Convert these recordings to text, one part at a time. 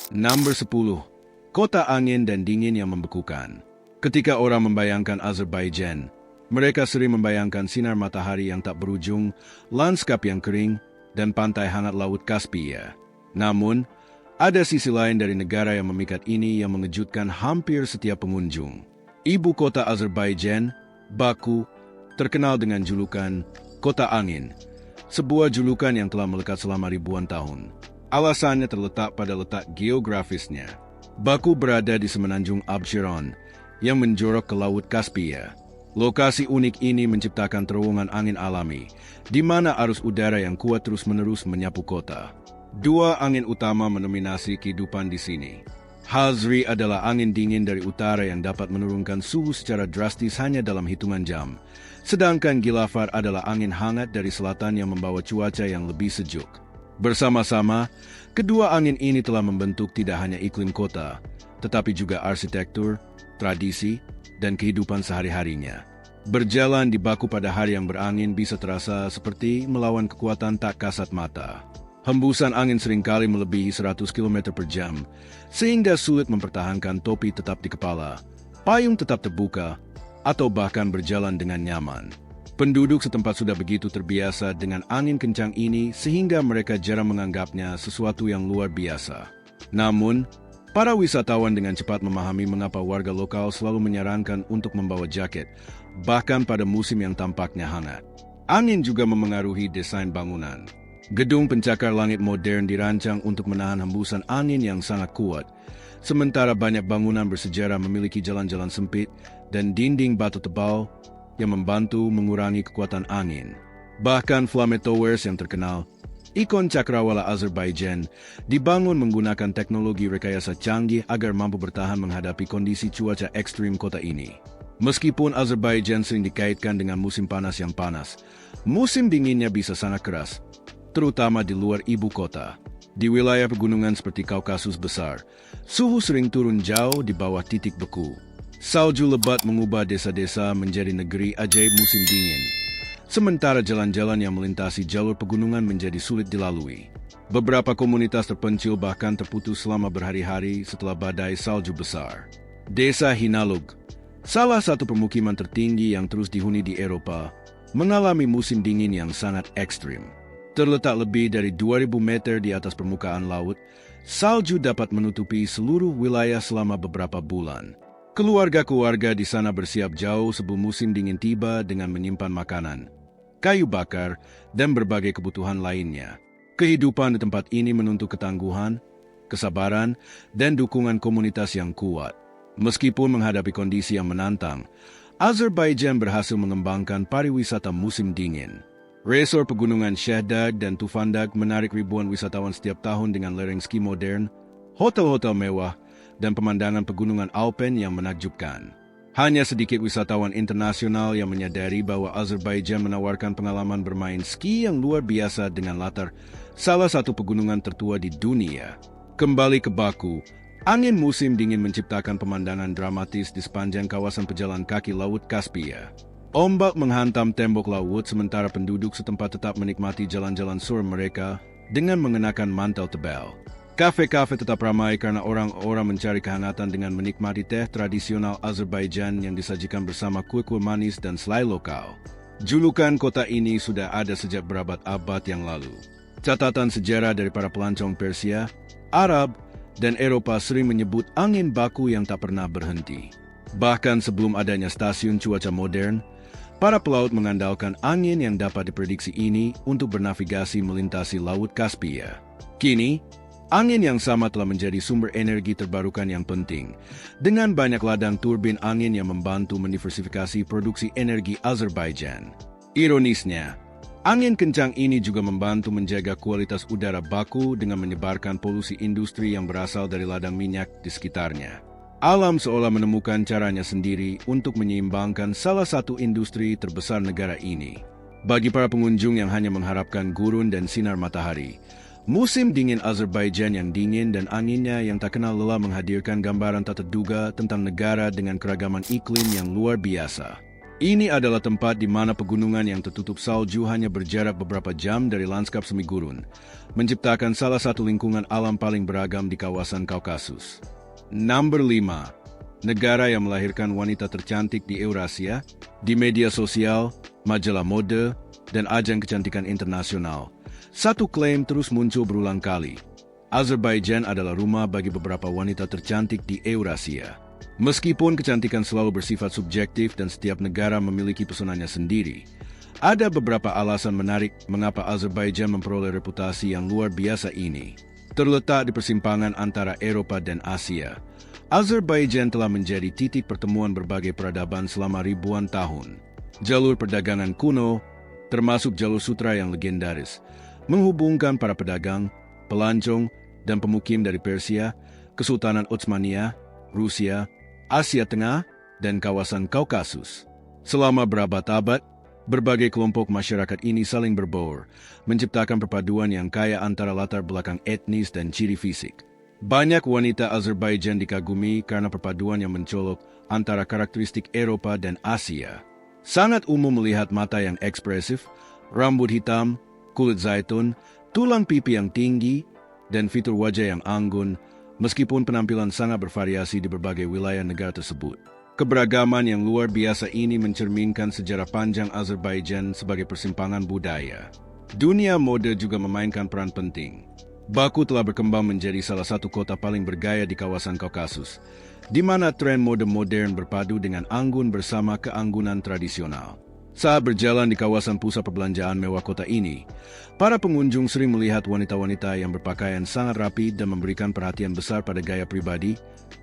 Nomor 10. Kota angin dan dingin yang membekukan. Ketika orang membayangkan Azerbaijan, mereka sering membayangkan sinar matahari yang tak berujung, lanskap yang kering, dan pantai hangat Laut Kaspia. Namun, ada sisi lain dari negara yang memikat ini yang mengejutkan hampir setiap pengunjung. Ibu kota Azerbaijan, Baku, terkenal dengan julukan Kota Angin, sebuah julukan yang telah melekat selama ribuan tahun. Alasannya terletak pada letak geografisnya. Baku berada di semenanjung Absheron yang menjorok ke Laut Kaspia. Lokasi unik ini menciptakan terowongan angin alami, di mana arus udara yang kuat terus-menerus menyapu kota. Dua angin utama mendominasi kehidupan di sini. Hazri adalah angin dingin dari utara yang dapat menurunkan suhu secara drastis hanya dalam hitungan jam. Sedangkan Gilafar adalah angin hangat dari selatan yang membawa cuaca yang lebih sejuk. Bersama-sama, kedua angin ini telah membentuk tidak hanya iklim kota, tetapi juga arsitektur, tradisi, dan kehidupan sehari-harinya. Berjalan di Baku pada hari yang berangin bisa terasa seperti melawan kekuatan tak kasat mata. Hembusan angin seringkali melebihi 100 km per jam, sehingga sulit mempertahankan topi tetap di kepala, payung tetap terbuka, atau bahkan berjalan dengan nyaman. Penduduk setempat sudah begitu terbiasa dengan angin kencang ini sehingga mereka jarang menganggapnya sesuatu yang luar biasa. Namun, para wisatawan dengan cepat memahami mengapa warga lokal selalu menyarankan untuk membawa jaket, bahkan pada musim yang tampaknya hangat. Angin juga memengaruhi desain bangunan. Gedung pencakar langit modern dirancang untuk menahan hembusan angin yang sangat kuat, sementara banyak bangunan bersejarah memiliki jalan-jalan sempit dan dinding batu tebal yang membantu mengurangi kekuatan angin. Bahkan Flame Towers yang terkenal, ikon cakrawala Azerbaijan, dibangun menggunakan teknologi rekayasa canggih agar mampu bertahan menghadapi kondisi cuaca ekstrim kota ini. Meskipun Azerbaijan sering dikaitkan dengan musim panas yang panas, musim dinginnya bisa sangat keras, terutama di luar ibu kota. Di wilayah pegunungan seperti Kaukasus Besar, suhu sering turun jauh di bawah titik beku. Salju lebat mengubah desa-desa menjadi negeri ajaib musim dingin, sementara jalan-jalan yang melintasi jalur pegunungan menjadi sulit dilalui. Beberapa komunitas terpencil bahkan terputus selama berhari-hari setelah badai salju besar. Desa Hinalug, salah satu permukiman tertinggi yang terus dihuni di Eropa, mengalami musim dingin yang sangat ekstrim. Terletak lebih dari 2.000 meter di atas permukaan laut, salju dapat menutupi seluruh wilayah selama beberapa bulan. Keluarga-keluarga di sana bersiap jauh sebelum musim dingin tiba dengan menyimpan makanan, kayu bakar, dan berbagai kebutuhan lainnya. Kehidupan di tempat ini menuntut ketangguhan, kesabaran, dan dukungan komunitas yang kuat. Meskipun menghadapi kondisi yang menantang, Azerbaijan berhasil mengembangkan pariwisata musim dingin. Resor pegunungan Shahdag dan Tufandag menarik ribuan wisatawan setiap tahun dengan lereng ski modern, hotel-hotel mewah, dan pemandangan pegunungan Alpen yang menakjubkan. Hanya sedikit wisatawan internasional yang menyadari bahwa Azerbaijan menawarkan pengalaman bermain ski yang luar biasa dengan latar salah satu pegunungan tertua di dunia. Kembali ke Baku, angin musim dingin menciptakan pemandangan dramatis di sepanjang kawasan pejalan kaki Laut Kaspia. Ombak menghantam tembok laut sementara penduduk setempat tetap menikmati jalan-jalan sur mereka dengan mengenakan mantel tebal. Kafe-kafe tetap ramai karena orang-orang mencari kehangatan dengan menikmati teh tradisional Azerbaijan yang disajikan bersama kue-kue manis dan selai lokal. Julukan kota ini sudah ada sejak berabad-abad yang lalu. Catatan sejarah dari para pelancong Persia, Arab, dan Eropa sering menyebut angin Baku yang tak pernah berhenti. Bahkan sebelum adanya stasiun cuaca modern, para pelaut mengandalkan angin yang dapat diprediksi ini untuk bernavigasi melintasi Laut Kaspia. Kini, angin yang sama telah menjadi sumber energi terbarukan yang penting, dengan banyak ladang turbin angin yang membantu mendiversifikasi produksi energi Azerbaijan. Ironisnya, angin kencang ini juga membantu menjaga kualitas udara Baku dengan menyebarkan polusi industri yang berasal dari ladang minyak di sekitarnya. Alam seolah menemukan caranya sendiri untuk menyeimbangkan salah satu industri terbesar negara ini. Bagi para pengunjung yang hanya mengharapkan gurun dan sinar matahari, musim dingin Azerbaijan yang dingin dan anginnya yang tak kenal lelah menghadirkan gambaran tak terduga tentang negara dengan keragaman iklim yang luar biasa. Ini adalah tempat di mana pegunungan yang tertutup salju hanya berjarak beberapa jam dari lanskap semi gurun, menciptakan salah satu lingkungan alam paling beragam di kawasan Kaukasus. Nomor 5. Negara yang melahirkan wanita tercantik di Eurasia, di media sosial, majalah mode, dan ajang kecantikan internasional. Satu klaim terus muncul berulang kali. Azerbaijan adalah rumah bagi beberapa wanita tercantik di Eurasia. Meskipun kecantikan selalu bersifat subjektif dan setiap negara memiliki pesonanya sendiri, ada beberapa alasan menarik mengapa Azerbaijan memperoleh reputasi yang luar biasa ini. Terletak di persimpangan antara Eropa dan Asia, Azerbaijan telah menjadi titik pertemuan berbagai peradaban selama ribuan tahun. Jalur perdagangan kuno, termasuk jalur sutra yang legendaris, menghubungkan para pedagang, pelancong, dan pemukim dari Persia, Kesultanan Utsmaniyah, Rusia, Asia Tengah, dan kawasan Kaukasus. Selama berabad-abad, berbagai kelompok masyarakat ini saling berbaur, menciptakan perpaduan yang kaya antara latar belakang etnis dan ciri fisik. Banyak wanita Azerbaijan dikagumi karena perpaduan yang mencolok antara karakteristik Eropa dan Asia. Sangat umum melihat mata yang ekspresif, rambut hitam, kulit zaitun, tulang pipi yang tinggi, dan fitur wajah yang anggun, meskipun penampilan sangat bervariasi di berbagai wilayah negara tersebut. Keberagaman yang luar biasa ini mencerminkan sejarah panjang Azerbaijan sebagai persimpangan budaya. Dunia mode juga memainkan peran penting. Baku telah berkembang menjadi salah satu kota paling bergaya di kawasan Kaukasus, di mana tren mode modern berpadu dengan anggun bersama keanggunan tradisional. Saat berjalan di kawasan pusat perbelanjaan mewah kota ini, para pengunjung sering melihat wanita-wanita yang berpakaian sangat rapi dan memberikan perhatian besar pada gaya pribadi,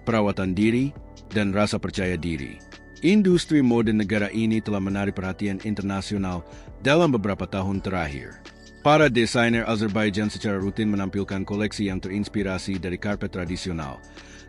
perawatan diri, dan rasa percaya diri. Industri mode negara ini telah menarik perhatian internasional dalam beberapa tahun terakhir. Para desainer Azerbaijan secara rutin menampilkan koleksi yang terinspirasi dari karpet tradisional,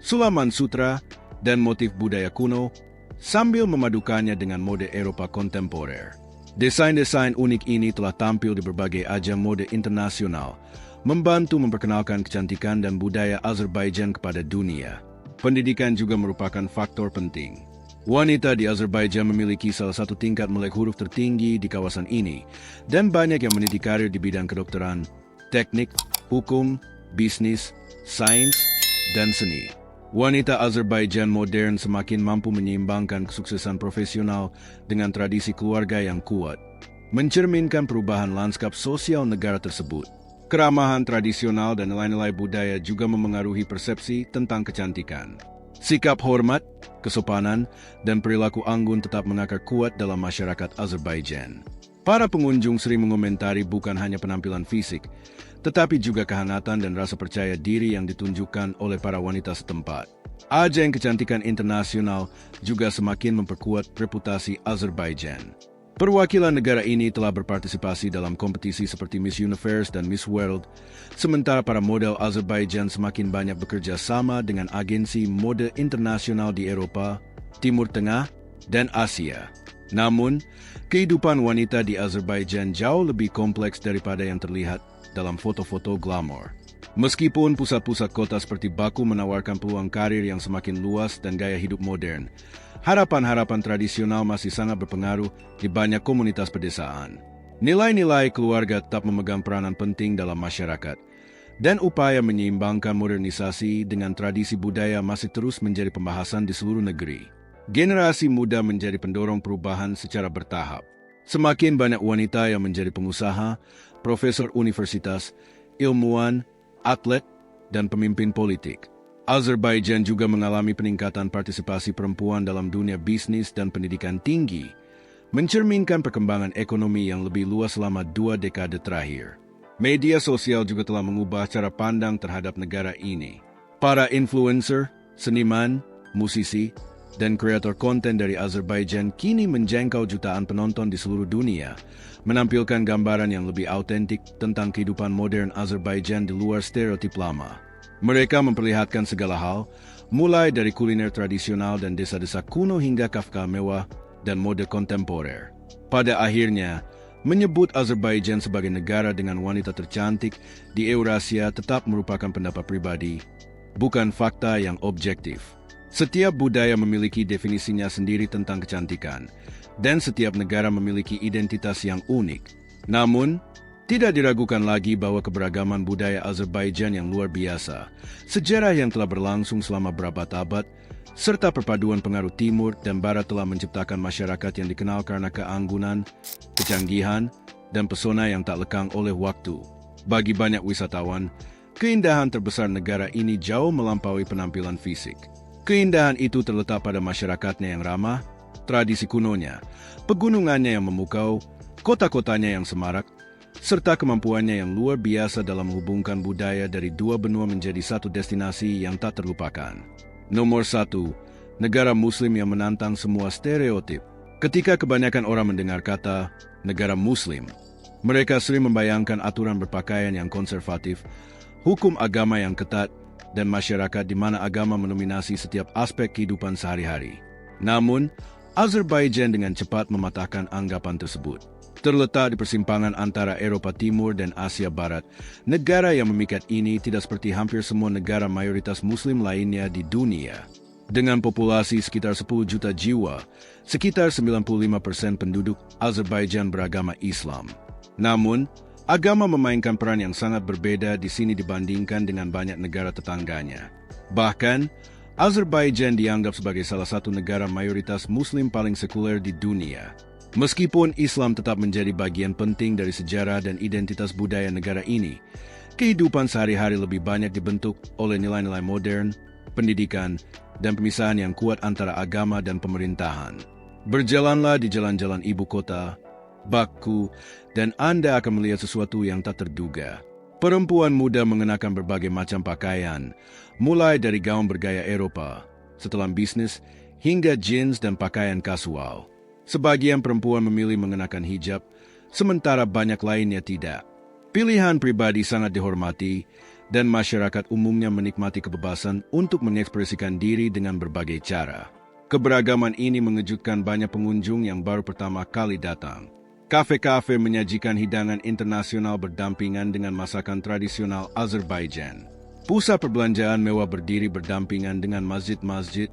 sulaman sutra, dan motif budaya kuno, sambil memadukannya dengan mode Eropa kontemporer. Desain-desain unik ini telah tampil di berbagai ajang mode internasional, membantu memperkenalkan kecantikan dan budaya Azerbaijan kepada dunia. Pendidikan juga merupakan faktor penting. Wanita di Azerbaijan memiliki salah satu tingkat melek huruf tertinggi di kawasan ini, dan banyak yang meniti karir di bidang kedokteran, teknik, hukum, bisnis, sains, dan seni. Wanita Azerbaijan modern semakin mampu menyeimbangkan kesuksesan profesional dengan tradisi keluarga yang kuat, mencerminkan perubahan lanskap sosial negara tersebut. Keramahan tradisional dan nilai-nilai budaya juga memengaruhi persepsi tentang kecantikan. Sikap hormat, kesopanan, dan perilaku anggun tetap mengakar kuat dalam masyarakat Azerbaijan. Para pengunjung sering mengomentari bukan hanya penampilan fisik, tetapi juga kehangatan dan rasa percaya diri yang ditunjukkan oleh para wanita setempat. Ajang kecantikan internasional juga semakin memperkuat reputasi Azerbaijan. Perwakilan negara ini telah berpartisipasi dalam kompetisi seperti Miss Universe dan Miss World, sementara para model Azerbaijan semakin banyak bekerja sama dengan agensi mode internasional di Eropa, Timur Tengah, dan Asia. Namun, kehidupan wanita di Azerbaijan jauh lebih kompleks daripada yang terlihat dalam foto-foto glamour. Meskipun pusat-pusat kota seperti Baku menawarkan peluang karir yang semakin luas dan gaya hidup modern, harapan-harapan tradisional masih sangat berpengaruh di banyak komunitas pedesaan. Nilai-nilai keluarga tetap memegang peranan penting dalam masyarakat, dan upaya menyeimbangkan modernisasi dengan tradisi budaya masih terus menjadi pembahasan di seluruh negeri. Generasi muda menjadi pendorong perubahan secara bertahap. Semakin banyak wanita yang menjadi pengusaha, profesor universitas, ilmuwan, atlet, dan pemimpin politik. Azerbaijan juga mengalami peningkatan partisipasi perempuan dalam dunia bisnis dan pendidikan tinggi, mencerminkan perkembangan ekonomi yang lebih luas selama 2 dekade terakhir. Media sosial juga telah mengubah cara pandang terhadap negara ini. Para influencer, seniman, musisi, dan kreator konten dari Azerbaijan kini menjangkau jutaan penonton di seluruh dunia, menampilkan gambaran yang lebih autentik tentang kehidupan modern Azerbaijan di luar stereotip lama. Mereka memperlihatkan segala hal, mulai dari kuliner tradisional dan desa-desa kuno hingga kafka mewah dan mode kontemporer. Pada akhirnya, menyebut Azerbaijan sebagai negara dengan wanita tercantik di Eurasia tetap merupakan pendapat pribadi, bukan fakta yang objektif. Setiap budaya memiliki definisinya sendiri tentang kecantikan, dan setiap negara memiliki identitas yang unik. Namun, tidak diragukan lagi bahwa keberagaman budaya Azerbaijan yang luar biasa, sejarah yang telah berlangsung selama berabad-abad, serta perpaduan pengaruh timur dan barat telah menciptakan masyarakat yang dikenal karena keanggunan, kecanggihan, dan pesona yang tak lekang oleh waktu. Bagi banyak wisatawan, keindahan terbesar negara ini jauh melampaui penampilan fisik. Keindahan itu terletak pada masyarakatnya yang ramah, tradisi kunonya, pegunungannya yang memukau, kota-kotanya yang semarak, serta kemampuannya yang luar biasa dalam menghubungkan budaya dari dua benua menjadi satu destinasi yang tak terlupakan. Nomor 1, negara Muslim yang menantang semua stereotip. Ketika kebanyakan orang mendengar kata negara Muslim, mereka sering membayangkan aturan berpakaian yang konservatif, hukum agama yang ketat, dan masyarakat di mana agama mendominasi setiap aspek kehidupan sehari-hari. Namun, Azerbaijan dengan cepat mematahkan anggapan tersebut. Terletak di persimpangan antara Eropa Timur dan Asia Barat, negara yang memikat ini tidak seperti hampir semua negara mayoritas Muslim lainnya di dunia. Dengan populasi sekitar 10 juta jiwa, sekitar 95% penduduk Azerbaijan beragama Islam. Namun, agama memainkan peran yang sangat berbeda di sini dibandingkan dengan banyak negara tetangganya. Bahkan, Azerbaijan dianggap sebagai salah satu negara mayoritas Muslim paling sekuler di dunia. Meskipun Islam tetap menjadi bagian penting dari sejarah dan identitas budaya negara ini, kehidupan sehari-hari lebih banyak dibentuk oleh nilai-nilai modern, pendidikan, dan pemisahan yang kuat antara agama dan pemerintahan. Berjalanlah di jalan-jalan ibu kota, Baku, dan Anda akan melihat sesuatu yang tak terduga. Perempuan muda mengenakan berbagai macam pakaian, mulai dari gaun bergaya Eropa, setelan bisnis, hingga jeans dan pakaian kasual. Sebagian perempuan memilih mengenakan hijab, sementara banyak lainnya tidak. Pilihan pribadi sangat dihormati, dan masyarakat umumnya menikmati kebebasan untuk mengekspresikan diri dengan berbagai cara. Keberagaman ini mengejutkan banyak pengunjung yang baru pertama kali datang. Kafe-kafe menyajikan hidangan internasional berdampingan dengan masakan tradisional Azerbaijan. Pusat perbelanjaan mewah berdiri berdampingan dengan masjid-masjid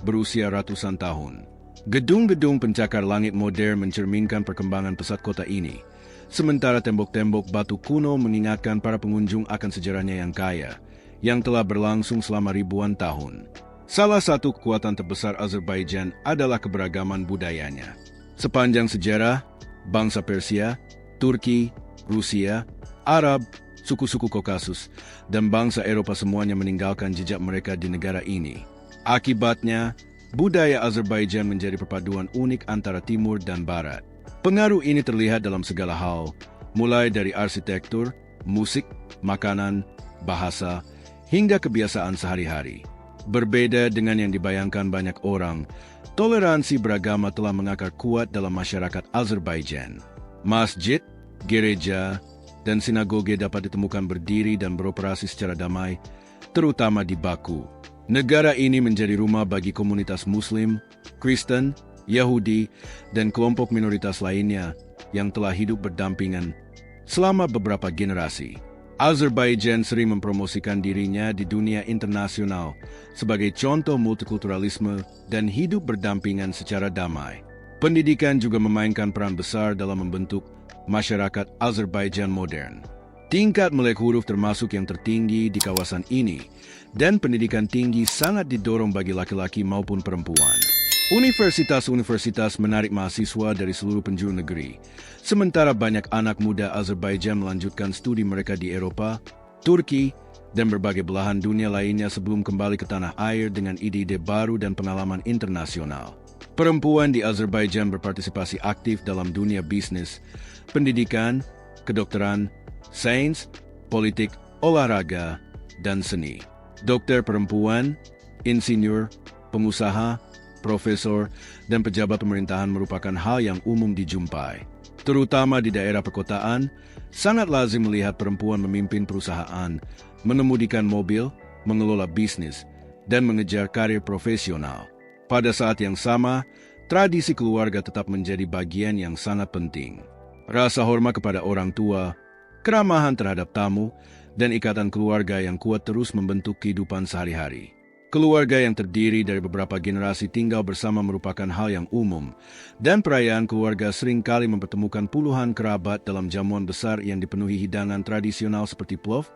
berusia ratusan tahun. Gedung-gedung pencakar langit modern mencerminkan perkembangan pesat kota ini, sementara tembok-tembok batu kuno mengingatkan para pengunjung akan sejarahnya yang kaya, yang telah berlangsung selama ribuan tahun. Salah satu kekuatan terbesar Azerbaijan adalah keberagaman budayanya. Sepanjang sejarah, bangsa Persia, Turki, Rusia, Arab, suku-suku Kaukasus, dan bangsa Eropa semuanya meninggalkan jejak mereka di negara ini. Akibatnya, budaya Azerbaijan menjadi perpaduan unik antara timur dan barat. Pengaruh ini terlihat dalam segala hal, mulai dari arsitektur, musik, makanan, bahasa, hingga kebiasaan sehari-hari. Berbeda dengan yang dibayangkan banyak orang, toleransi beragama telah mengakar kuat dalam masyarakat Azerbaijan. Masjid, gereja, dan sinagoge dapat ditemukan berdiri dan beroperasi secara damai, terutama di Baku. Negara ini menjadi rumah bagi komunitas Muslim, Kristen, Yahudi, dan kelompok minoritas lainnya yang telah hidup berdampingan selama beberapa generasi. Azerbaijan sering mempromosikan dirinya di dunia internasional sebagai contoh multikulturalisme dan hidup berdampingan secara damai. Pendidikan juga memainkan peran besar dalam membentuk masyarakat Azerbaijan modern. Tingkat melek huruf termasuk yang tertinggi di kawasan ini, dan pendidikan tinggi sangat didorong bagi laki-laki maupun perempuan. Universitas-universitas menarik mahasiswa dari seluruh penjuru negeri, sementara banyak anak muda Azerbaijan melanjutkan studi mereka di Eropa, Turki, dan berbagai belahan dunia lainnya sebelum kembali ke tanah air dengan ide-ide baru dan pengalaman internasional. Perempuan di Azerbaijan berpartisipasi aktif dalam dunia bisnis, pendidikan, kedokteran, sains, politik, olahraga, dan seni. Dokter perempuan, insinyur, pengusaha, profesor, dan pejabat pemerintahan merupakan hal yang umum dijumpai. Terutama di daerah perkotaan, sangat lazim melihat perempuan memimpin perusahaan, mengemudikan mobil, mengelola bisnis, dan mengejar karir profesional. Pada saat yang sama, tradisi keluarga tetap menjadi bagian yang sangat penting. Rasa hormat kepada orang tua, keramahan terhadap tamu, dan ikatan keluarga yang kuat terus membentuk kehidupan sehari-hari. Keluarga yang terdiri dari beberapa generasi tinggal bersama merupakan hal yang umum, dan perayaan keluarga seringkali mempertemukan puluhan kerabat dalam jamuan besar yang dipenuhi hidangan tradisional seperti plov,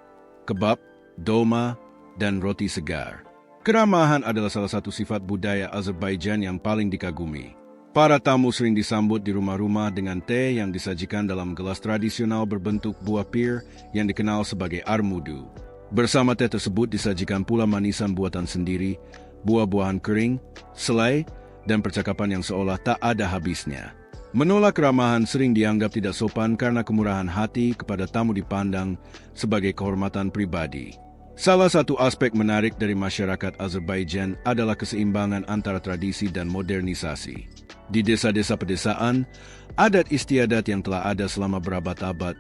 kebab, dolma, dan roti segar. Keramahan adalah salah satu sifat budaya Azerbaijan yang paling dikagumi. Para tamu sering disambut di rumah-rumah dengan teh yang disajikan dalam gelas tradisional berbentuk buah pir yang dikenal sebagai armudu. Bersama teh tersebut disajikan pula manisan buatan sendiri, buah-buahan kering, selai, dan percakapan yang seolah tak ada habisnya. Menolak keramahan sering dianggap tidak sopan karena kemurahan hati kepada tamu dipandang sebagai kehormatan pribadi. Salah satu aspek menarik dari masyarakat Azerbaijan adalah keseimbangan antara tradisi dan modernisasi. Di desa-desa pedesaan, adat istiadat yang telah ada selama berabad-abad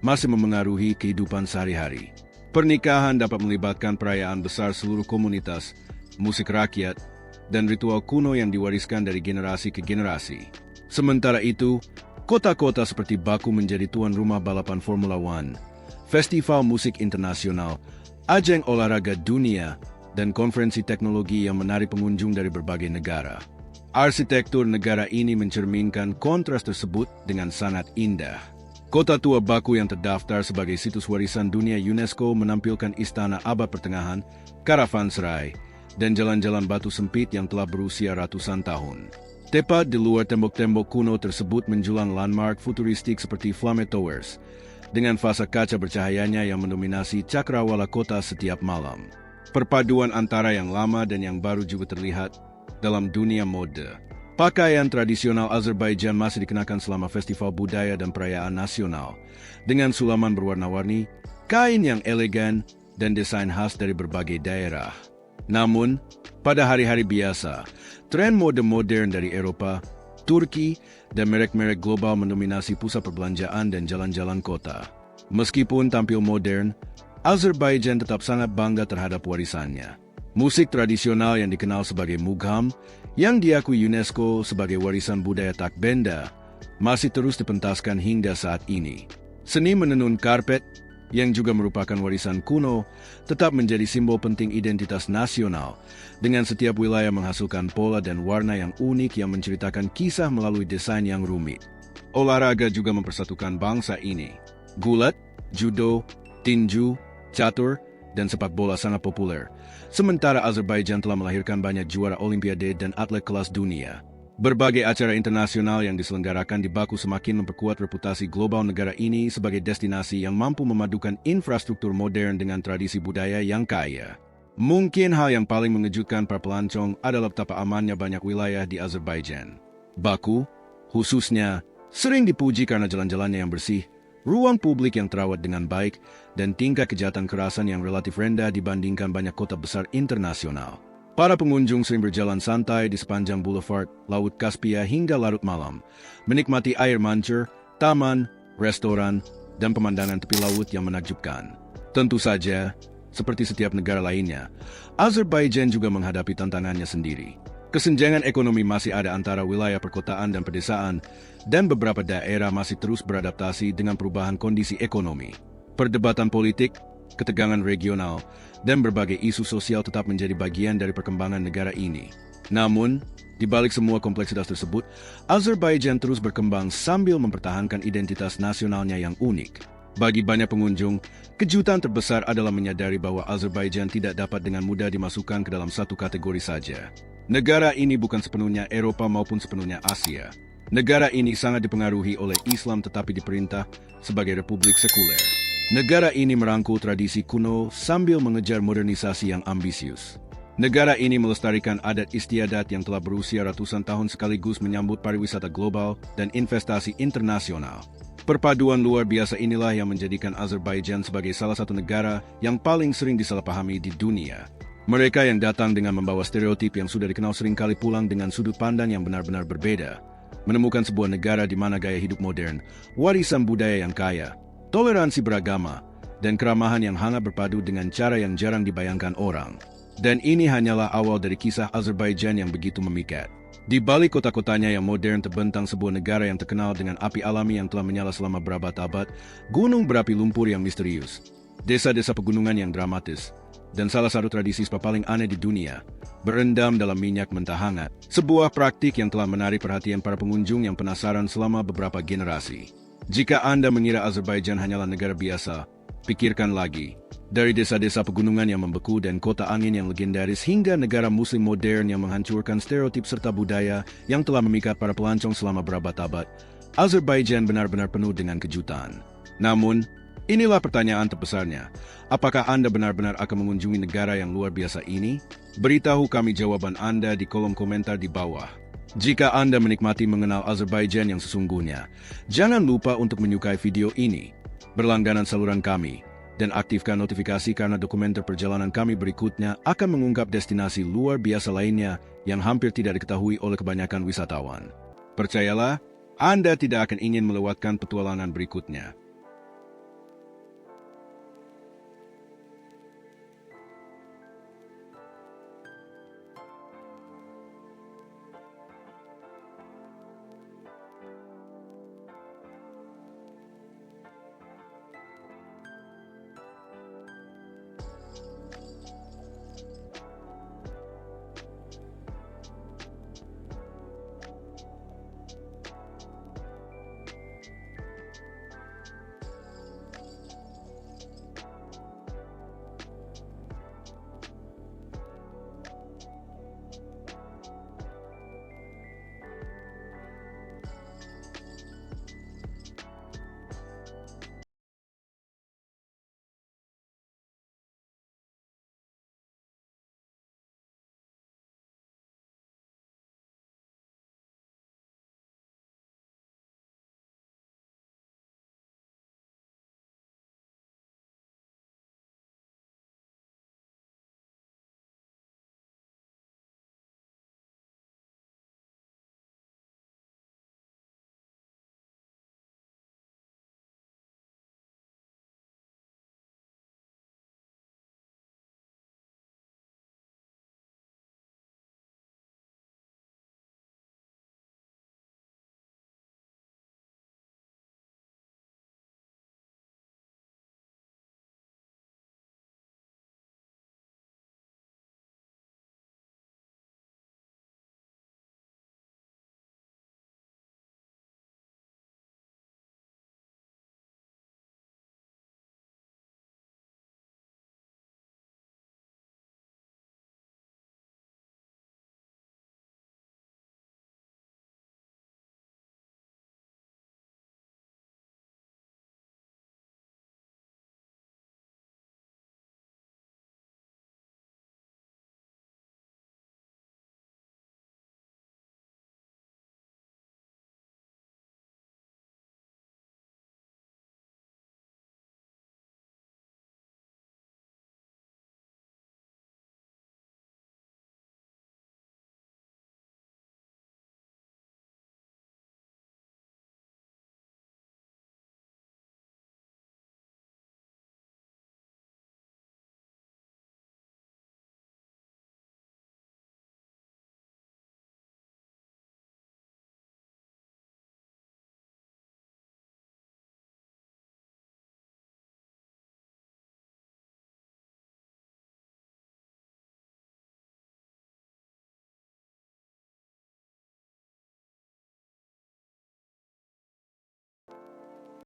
masih memengaruhi kehidupan sehari-hari. Pernikahan dapat melibatkan perayaan besar seluruh komunitas, musik rakyat, dan ritual kuno yang diwariskan dari generasi ke generasi. Sementara itu, kota-kota seperti Baku menjadi tuan rumah balapan Formula One, festival musik internasional, ajang olahraga dunia, dan konferensi teknologi yang menarik pengunjung dari berbagai negara. Arsitektur negara ini mencerminkan kontras tersebut dengan sangat indah. Kota tua Baku yang terdaftar sebagai situs warisan dunia UNESCO menampilkan istana abad pertengahan, karavanserai, dan jalan-jalan batu sempit yang telah berusia ratusan tahun. Tepat di luar tembok-tembok kuno tersebut menjulang landmark futuristik seperti Flame Towers, dengan fasa kaca bercahayanya yang mendominasi cakrawala kota setiap malam. Perpaduan antara yang lama dan yang baru juga terlihat dalam dunia mode. Pakaian tradisional Azerbaijan masih dikenakan selama festival budaya dan perayaan nasional, dengan sulaman berwarna-warni, kain yang elegan, dan desain khas dari berbagai daerah. Namun, pada hari-hari biasa, tren mode modern dari Eropa, Turki, dan merek-merek global mendominasi pusat perbelanjaan dan jalan-jalan kota. Meskipun tampil modern, Azerbaijan tetap sangat bangga terhadap warisannya. Musik tradisional yang dikenal sebagai mugham, yang diakui UNESCO sebagai warisan budaya tak benda, masih terus dipentaskan hingga saat ini. Seni menenun karpet, yang juga merupakan warisan kuno, tetap menjadi simbol penting identitas nasional, dengan setiap wilayah menghasilkan pola dan warna yang unik yang menceritakan kisah melalui desain yang rumit. Olahraga juga mempersatukan bangsa ini. Gulat, judo, tinju, catur, dan sepak bola sangat populer. Sementara Azerbaijan telah melahirkan banyak juara olimpiade dan atlet kelas dunia. Berbagai acara internasional yang diselenggarakan di Baku semakin memperkuat reputasi global negara ini sebagai destinasi yang mampu memadukan infrastruktur modern dengan tradisi budaya yang kaya. Mungkin hal yang paling mengejutkan para pelancong adalah betapa amannya banyak wilayah di Azerbaijan. Baku, khususnya, sering dipuji karena jalan-jalannya yang bersih, ruang publik yang terawat dengan baik, dan tingkat kejahatan kerasan yang relatif rendah dibandingkan banyak kota besar internasional. Para pengunjung sering berjalan santai di sepanjang boulevard Laut Kaspia hingga larut malam, menikmati air mancur, taman, restoran, dan pemandangan tepi laut yang menakjubkan. Tentu saja, seperti setiap negara lainnya, Azerbaijan juga menghadapi tantangannya sendiri. Kesenjangan ekonomi masih ada antara wilayah perkotaan dan pedesaan, dan beberapa daerah masih terus beradaptasi dengan perubahan kondisi ekonomi. Perdebatan politik, ketegangan regional, dan berbagai isu sosial tetap menjadi bagian dari perkembangan negara ini. Namun, di balik semua kompleksitas tersebut, Azerbaijan terus berkembang sambil mempertahankan identitas nasionalnya yang unik. Bagi banyak pengunjung, kejutan terbesar adalah menyadari bahwa Azerbaijan tidak dapat dengan mudah dimasukkan ke dalam satu kategori saja. Negara ini bukan sepenuhnya Eropa maupun sepenuhnya Asia. Negara ini sangat dipengaruhi oleh Islam tetapi diperintah sebagai republik sekuler. Negara ini merangkul tradisi kuno sambil mengejar modernisasi yang ambisius. Negara ini melestarikan adat istiadat yang telah berusia ratusan tahun sekaligus menyambut pariwisata global dan investasi internasional. Perpaduan luar biasa inilah yang menjadikan Azerbaijan sebagai salah satu negara yang paling sering disalahpahami di dunia. Mereka yang datang dengan membawa stereotip yang sudah dikenal seringkali pulang dengan sudut pandang yang benar-benar berbeda. Menemukan sebuah negara di mana gaya hidup modern, warisan budaya yang kaya, toleransi beragama, dan keramahan yang hangat berpadu dengan cara yang jarang dibayangkan orang. Dan ini hanyalah awal dari kisah Azerbaijan yang begitu memikat. Di balik kota-kotanya yang modern terbentang sebuah negara yang terkenal dengan api alami yang telah menyala selama berabad-abad, gunung berapi lumpur yang misterius, desa-desa pegunungan yang dramatis, dan salah satu tradisi spa paling aneh di dunia, berendam dalam minyak mentah hangat. Sebuah praktik yang telah menarik perhatian para pengunjung yang penasaran selama beberapa generasi. Jika Anda mengira Azerbaijan hanyalah negara biasa, pikirkan lagi. Dari desa-desa pegunungan yang membeku dan kota angin yang legendaris hingga negara muslim modern yang menghancurkan stereotip serta budaya yang telah memikat para pelancong selama berabad-abad, Azerbaijan benar-benar penuh dengan kejutan. Namun, inilah pertanyaan terbesarnya. Apakah Anda benar-benar akan mengunjungi negara yang luar biasa ini? Beritahu kami jawaban Anda di kolom komentar di bawah. Jika Anda menikmati mengenal Azerbaijan yang sesungguhnya, jangan lupa untuk menyukai video ini, berlangganan saluran kami, dan aktifkan notifikasi karena dokumenter perjalanan kami berikutnya akan mengungkap destinasi luar biasa lainnya yang hampir tidak diketahui oleh kebanyakan wisatawan. Percayalah, Anda tidak akan ingin melewatkan petualangan berikutnya.